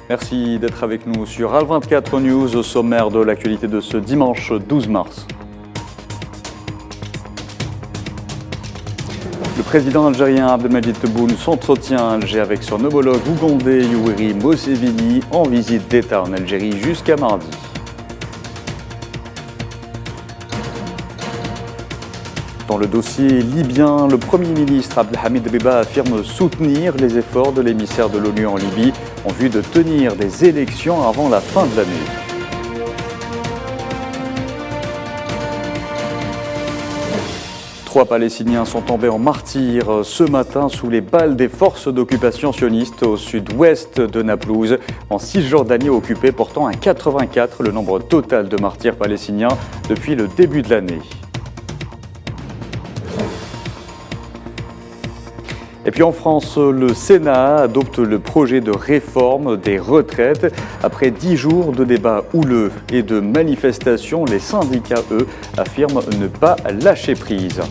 Merci d'être avec nous sur Al24 News au sommaire de l'actualité de ce dimanche 12 mars. Le président algérien Abdelmadjid Tebboune s'entretient à Alger avec son homologue ougandais Yoweri Museveni en visite d'État en Algérie jusqu'à mardi. Dans le dossier libyen, le Premier ministre Abdelhamid Dbeiba affirme soutenir les efforts de l'émissaire de l'ONU en Libye en vue de tenir des élections avant la fin de l'année. 3 Palestiniens sont tombés en martyrs ce matin sous les balles des forces d'occupation sionistes au sud-ouest de Naplouse, en Cisjordanie occupée, portant à 84 le nombre total de martyrs palestiniens depuis le début de l'année. Et puis en France, le Sénat adopte le projet de réforme des retraites. Après 10 jours de débats houleux et de manifestations, les syndicats, eux, affirment ne pas lâcher prise.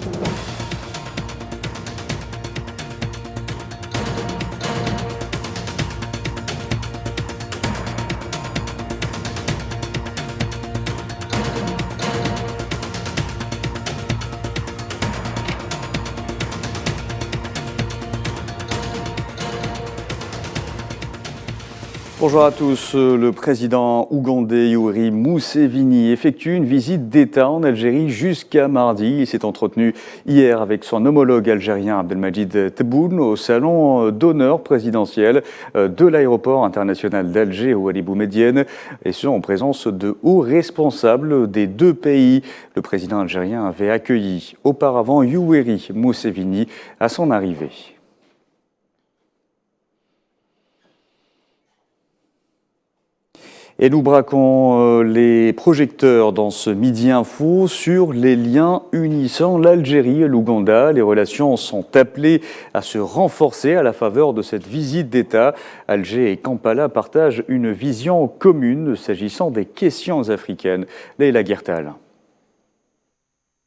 Bonjour à tous. Le président ougandais Yoweri Museveni effectue une visite d'État en Algérie jusqu'à mardi. Il s'est entretenu hier avec son homologue algérien Abdelmadjid Tebboune au salon d'honneur présidentiel de l'aéroport international d'Alger Ouali Boumedienne, et ce en présence de hauts responsables des deux pays. Le président algérien avait accueilli auparavant Yoweri Museveni à son arrivée. Et nous braquons les projecteurs dans ce Midi Info sur les liens unissant l'Algérie et l'Ouganda. Les relations sont appelées à se renforcer à la faveur de cette visite d'État. Alger et Kampala partagent une vision commune s'agissant des questions africaines. Leïla Guertal.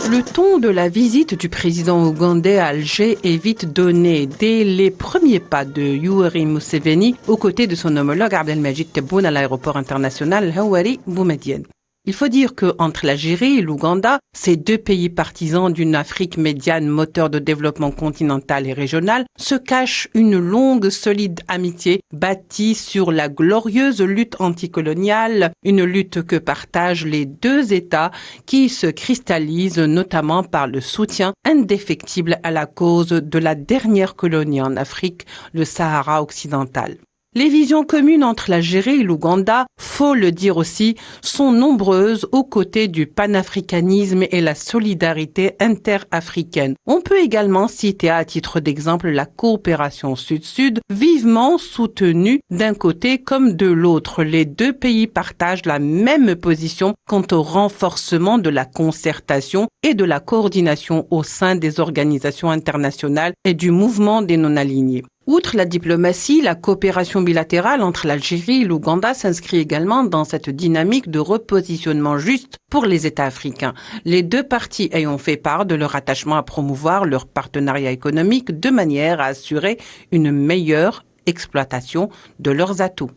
Le ton de la visite du président ougandais à Alger est vite donné dès les premiers pas de Yoweri Museveni aux côtés de son homologue Abdelmadjid Tebboune à l'aéroport international Ouali Boumedienne. Il faut dire que entre l'Algérie et l'Ouganda, ces deux pays partisans d'une Afrique médiane, moteur de développement continental et régional, se cache une longue, solide amitié bâtie sur la glorieuse lutte anticoloniale, une lutte que partagent les deux États qui se cristallise notamment par le soutien indéfectible à la cause de la dernière colonie en Afrique, le Sahara occidental. Les visions communes entre l'Algérie et l'Ouganda, faut le dire aussi, sont nombreuses aux côtés du panafricanisme et la solidarité interafricaine. On peut également citer à titre d'exemple la coopération sud-sud, vivement soutenue d'un côté comme de l'autre. Les deux pays partagent la même position quant au renforcement de la concertation et de la coordination au sein des organisations internationales et du mouvement des non-alignés. Outre la diplomatie, la coopération bilatérale entre l'Algérie et l'Ouganda s'inscrit également dans cette dynamique de repositionnement juste pour les États africains. Les deux parties ayant fait part de leur attachement à promouvoir leur partenariat économique de manière à assurer une meilleure exploitation de leurs atouts.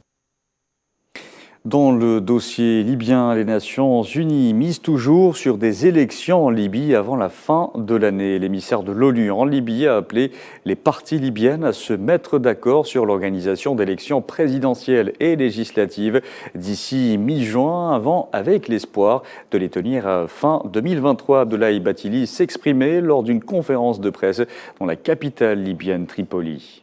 Dans le dossier libyen, les Nations Unies misent toujours sur des élections en Libye avant la fin de l'année. L'émissaire de l'ONU en Libye a appelé les parties libyennes à se mettre d'accord sur l'organisation d'élections présidentielles et législatives d'ici mi-juin, avec l'espoir de les tenir à fin 2023. Abdoulaye Bathily s'exprimait lors d'une conférence de presse dans la capitale libyenne Tripoli.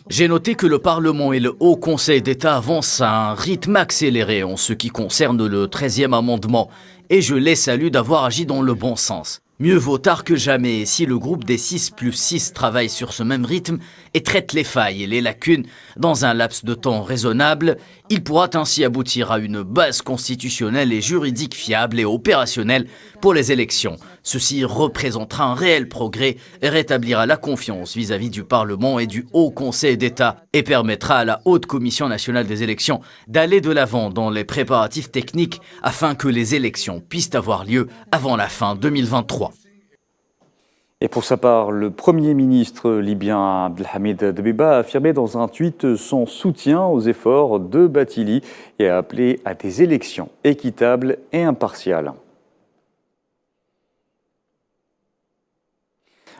J'ai noté que le Parlement et le Haut Conseil d'État avancent à un rythme accéléré en ce qui concerne le 13e amendement, et je les salue d'avoir agi dans le bon sens. Mieux vaut tard que jamais, et si le groupe des 6+6 travaille sur ce même rythme et traite les failles et les lacunes dans un laps de temps raisonnable, il pourra ainsi aboutir à une base constitutionnelle et juridique fiable et opérationnelle pour les élections. Ceci représentera un réel progrès et rétablira la confiance vis-à-vis du Parlement et du Haut Conseil d'État et permettra à la Haute Commission nationale des élections d'aller de l'avant dans les préparatifs techniques afin que les élections puissent avoir lieu avant la fin 2023. Et pour sa part, le Premier ministre libyen Abdelhamid Dbeibah a affirmé dans un tweet son soutien aux efforts de Bathily et a appelé à des élections équitables et impartiales.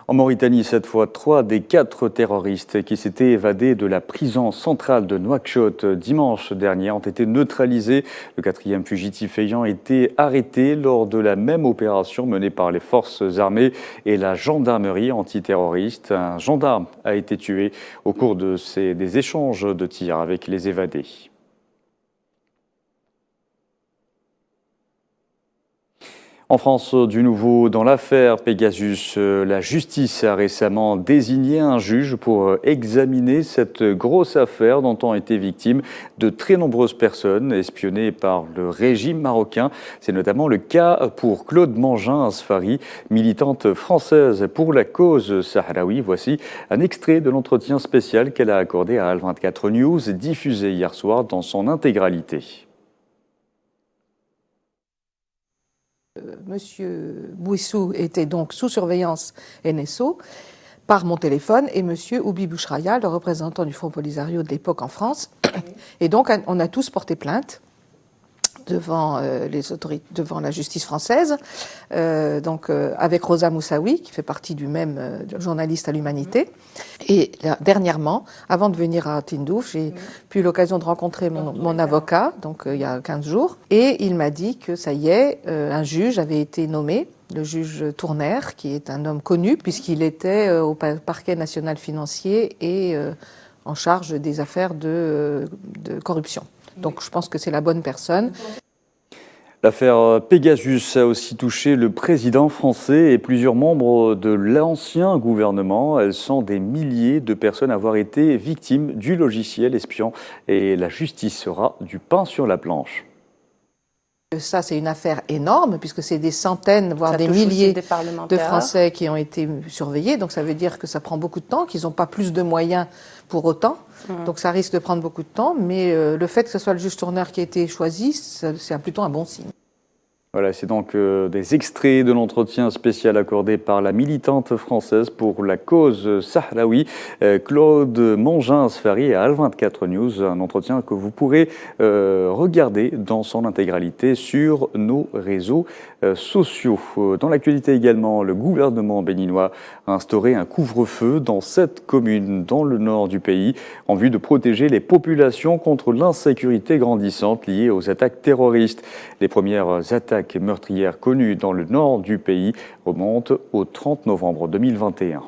En Mauritanie, cette fois, 3 des 4 terroristes qui s'étaient évadés de la prison centrale de Nouakchott dimanche dernier ont été neutralisés. Le 4e fugitif ayant été arrêté lors de la même opération menée par les forces armées et la gendarmerie antiterroriste. Un gendarme a été tué au cours des échanges de tirs avec les évadés. En France, du nouveau dans l'affaire Pegasus, la justice a récemment désigné un juge pour examiner cette grosse affaire dont ont été victimes de très nombreuses personnes espionnées par le régime marocain. C'est notamment le cas pour Claude Mangin-Asfari, militante française pour la cause sahraoui. Voici un extrait de l'entretien spécial qu'elle a accordé à Al24 News, diffusé hier soir dans son intégralité. Monsieur Bouissou était donc sous surveillance NSO par mon téléphone et Monsieur Oubi Bouchraya, le représentant du Front Polisario de l'époque en France. Et donc on a tous porté plainte devant les autorités, devant la justice française, avec Rosa Moussaoui, qui fait partie du même journaliste à l'Humanité. Et dernièrement, avant de venir à Tindouf, j'ai eu l'occasion de rencontrer mon avocat, donc il y a 15 jours, et il m'a dit que ça y est, un juge avait été nommé, le juge Tournaire, qui est un homme connu, puisqu'il était au parquet national financier et en charge des affaires de corruption. Donc je pense que c'est la bonne personne. L'affaire Pegasus a aussi touché le président français et plusieurs membres de l'ancien gouvernement. Elles sont des milliers de personnes à avoir été victimes du logiciel espion et la justice sera du pain sur la planche. Ça, c'est une affaire énorme puisque c'est des centaines, voire des milliers de Français qui ont été surveillés. Donc ça veut dire que ça prend beaucoup de temps, qu'ils n'ont pas plus de moyens pour autant. Donc ça risque de prendre beaucoup de temps. Mais le fait que ce soit le juge Tournaire qui a été choisi, c'est plutôt un bon signe. Voilà, c'est donc des extraits de l'entretien spécial accordé par la militante française pour la cause sahraoui, Claude Mangin-Asfari à Al24 News, un entretien que vous pourrez regarder dans son intégralité sur nos réseaux sociaux. Dans l'actualité également, le gouvernement béninois a instauré un couvre-feu dans 7 communes dans le nord du pays en vue de protéger les populations contre l'insécurité grandissante liée aux attaques terroristes. Les premières attaques meurtrières connues dans le nord du pays remontent au 30 novembre 2021.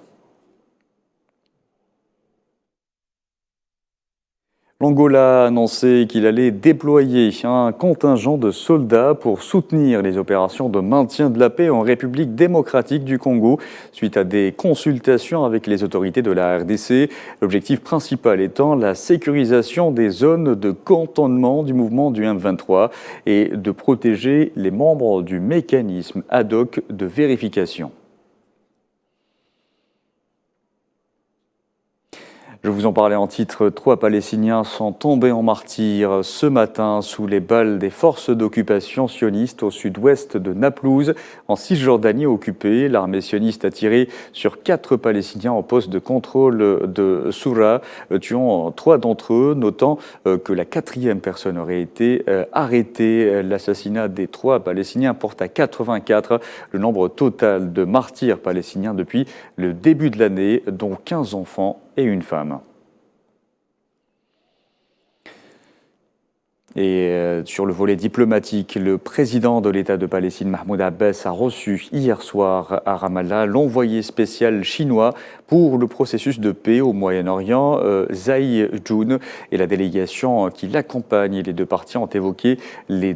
L'Angola a annoncé qu'il allait déployer un contingent de soldats pour soutenir les opérations de maintien de la paix en République démocratique du Congo suite à des consultations avec les autorités de la RDC. L'objectif principal étant la sécurisation des zones de cantonnement du mouvement du M23 et de protéger les membres du mécanisme ad hoc de vérification. Je vous en parlais en titre, 3 Palestiniens sont tombés en martyrs ce matin sous les balles des forces d'occupation sionistes au sud-ouest de Naplouse, en Cisjordanie occupée. L'armée sioniste a tiré sur 4 Palestiniens en poste de contrôle de Soura, tuant 3 d'entre eux, notant que la 4e personne aurait été arrêtée. L'assassinat des 3 Palestiniens porte à 84 le nombre total de martyrs palestiniens depuis le début de l'année, dont 15 enfants et une femme. Et sur le volet diplomatique, le président de l'État de Palestine, Mahmoud Abbas, a reçu hier soir à Ramallah l'envoyé spécial chinois pour le processus de paix au Moyen-Orient, Zai Jun, et la délégation qui l'accompagne. Les 2 parties ont évoqué les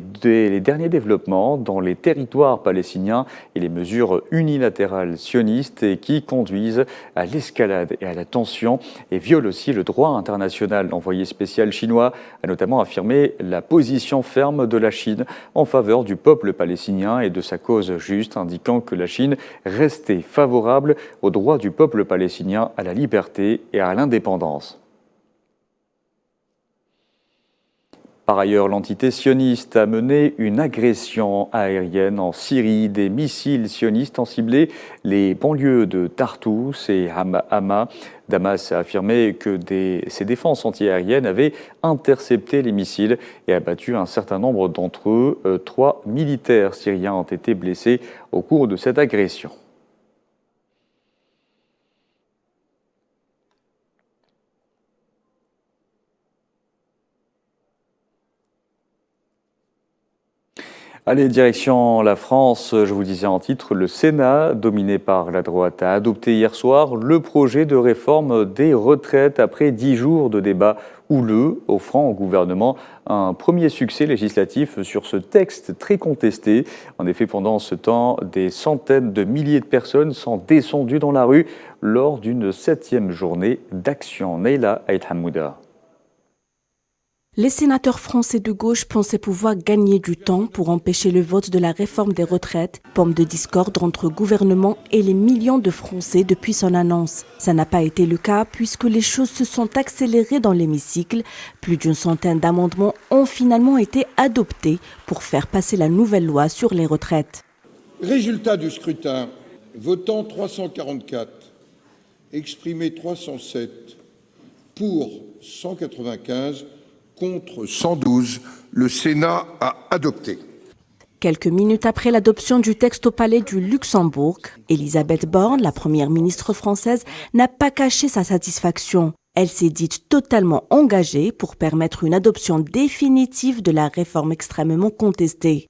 derniers développements dans les territoires palestiniens et les mesures unilatérales sionistes et qui conduisent à l'escalade et à la tension et violent aussi le droit international. L'envoyé spécial chinois a notamment affirmé la position ferme de la Chine en faveur du peuple palestinien et de sa cause juste, indiquant que la Chine restait favorable aux droits du peuple palestinien, à la liberté et à l'indépendance. Par ailleurs, l'entité sioniste a mené une agression aérienne en Syrie. Des missiles sionistes ont ciblé les banlieues de Tartous et Hama. Damas a affirmé que ses défenses antiaériennes avaient intercepté les missiles et abattu un certain nombre d'entre eux. 3 militaires syriens ont été blessés au cours de cette agression. Allez, direction la France, je vous le disais en titre, le Sénat, dominé par la droite, a adopté hier soir le projet de réforme des retraites après 10 jours de débat houleux, offrant au gouvernement un premier succès législatif sur ce texte très contesté. En effet, pendant ce temps, des centaines de milliers de personnes sont descendues dans la rue lors d'une 7e journée d'action. Neila Aït-Hamouda. Les sénateurs français de gauche pensaient pouvoir gagner du temps pour empêcher le vote de la réforme des retraites, pomme de discorde entre gouvernement et les millions de Français depuis son annonce. Ça n'a pas été le cas puisque les choses se sont accélérées dans l'hémicycle. Plus d'une centaine d'amendements ont finalement été adoptés pour faire passer la nouvelle loi sur les retraites. Résultat du scrutin, votant 344, exprimé 307, pour 195, contre 112, le Sénat a adopté. Quelques minutes après l'adoption du texte au Palais du Luxembourg, Elisabeth Borne, la première ministre française, n'a pas caché sa satisfaction. Elle s'est dite totalement engagée pour permettre une adoption définitive de la réforme extrêmement contestée.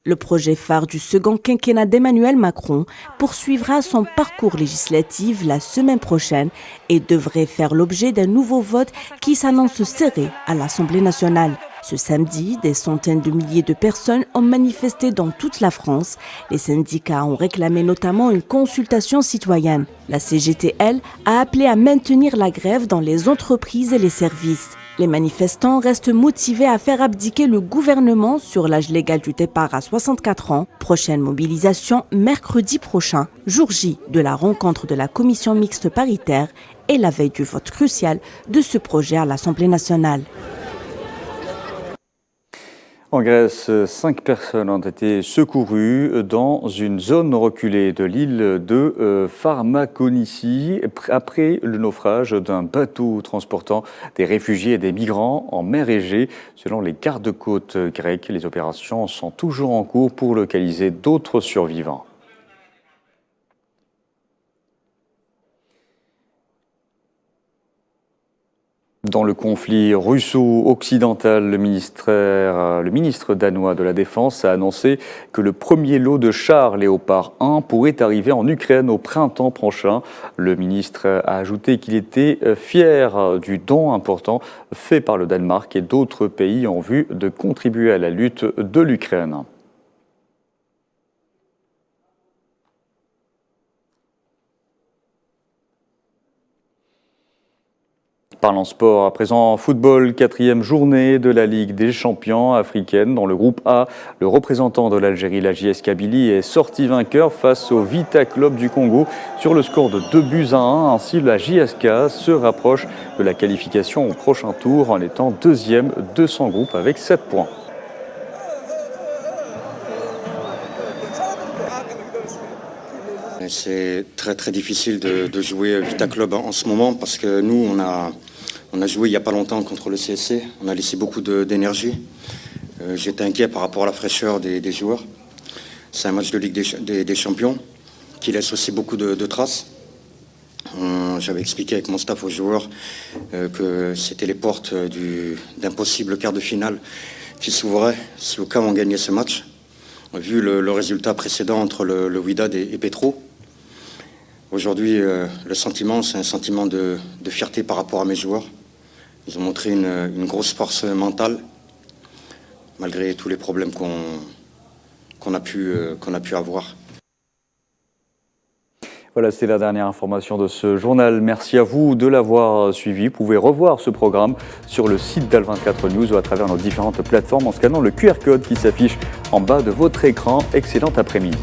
Le projet phare du second quinquennat d'Emmanuel Macron poursuivra son parcours législatif la semaine prochaine et devrait faire l'objet d'un nouveau vote qui s'annonce serré à l'Assemblée nationale. Ce samedi, des centaines de milliers de personnes ont manifesté dans toute la France. Les syndicats ont réclamé notamment une consultation citoyenne. La CGT, elle, a appelé à maintenir la grève dans les entreprises et les services. Les manifestants restent motivés à faire abdiquer le gouvernement sur l'âge légal du départ à 64 ans. Prochaine mobilisation mercredi prochain, jour J de la rencontre de la commission mixte paritaire et la veille du vote crucial de ce projet à l'Assemblée nationale. En Grèce, 5 personnes ont été secourues dans une zone reculée de l'île de Pharmakonisi après le naufrage d'un bateau transportant des réfugiés et des migrants en mer Égée. Selon les gardes-côtes grecs, les opérations sont toujours en cours pour localiser d'autres survivants. Dans le conflit russo-occidental, le ministre danois de la Défense a annoncé que le premier lot de chars Léopard 1 pourrait arriver en Ukraine au printemps prochain. Le ministre a ajouté qu'il était fier du don important fait par le Danemark et d'autres pays en vue de contribuer à la lutte de l'Ukraine. Parlons sport, à présent football, 4e journée de la Ligue des champions africaine. Dans le groupe A, le représentant de l'Algérie, la JS Kabylie, est sorti vainqueur face au Vita Club du Congo sur le score de 2-1. Ainsi, la JSK se rapproche de la qualification au prochain tour en étant 2e de son groupe avec 7 points. C'est très difficile de jouer Vita Club en ce moment parce que nous, on a joué il n'y a pas longtemps contre le CSC. On a laissé beaucoup d'énergie. J'étais inquiet par rapport à la fraîcheur des joueurs. C'est un match de Ligue des Champions qui laisse aussi beaucoup de traces. J'avais expliqué avec mon staff aux joueurs que c'était les portes d'un possible quart de finale qui s'ouvraient si au cas où on gagnait ce match. Vu le résultat précédent entre le Wydad et Petro. Aujourd'hui, le sentiment, c'est un sentiment de fierté par rapport à mes joueurs. Ils ont montré une grosse force mentale, malgré tous les problèmes qu'on a pu avoir. Voilà, c'est la dernière information de ce journal. Merci à vous de l'avoir suivi. Vous pouvez revoir ce programme sur le site d'Al24 News ou à travers nos différentes plateformes en scannant le QR code qui s'affiche en bas de votre écran. Excellent après-midi.